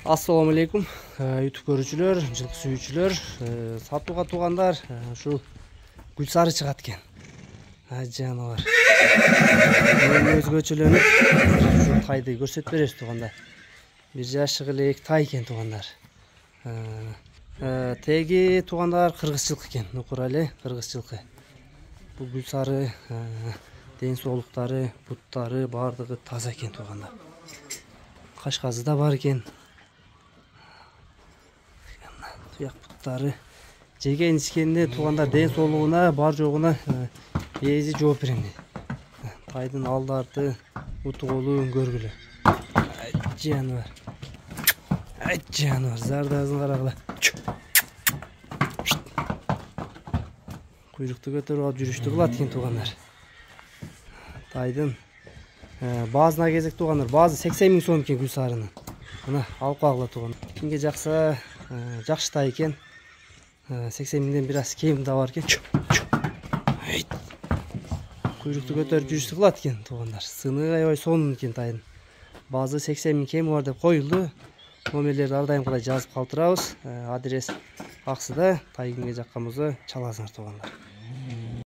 Assalamu алейкум, YouTube көрүүчүлөр, жылкы сүйүүчүлөр, сатууга туугандар, ушул гүлсары чыгат экен. Жаныбар. Мен өзгөчөлөнүп, ушул тайды көрсөтүп беребиз туугандар. Бир жашык эле эки тай экен туугандар. Теги туугандар кыргыз жылкы экен, нукура эле кыргыз жылкы. Бул гүлсары ден соолуктары, буттары бардыгы таза экен туугандар. Кашказы да бар экен. Туяк буттары жеген ичкенде туугандар ден соолугуна бар жогуна ээзи жооп берем дейт. Тайдын алды арты буту колу көргүлө. Жаныбар. Жаныбар, зардабын карагыла. Куйрукту көтөрүп алып жүрүштү кылат экен туугандар. Тайдын баазына кезек туугандар, баазы 80 000 сом экен гүлсарынын. Мына алып кагыла туугандар. Кимге жакса жакшы тай экен. 80 000ден бир аз кем да бар экен. Куйрукту көтөрүп жүрүштү кылат экен туугандар. Сыны аябай сонун экен тайдын. Баазы 80 000 кеми бар деп коюлду. Номерлерди ар дайымкыдай жазып калтырабыз. Адрес аксыда. Тай кимге жаккан болсо чаласыңар туугандар.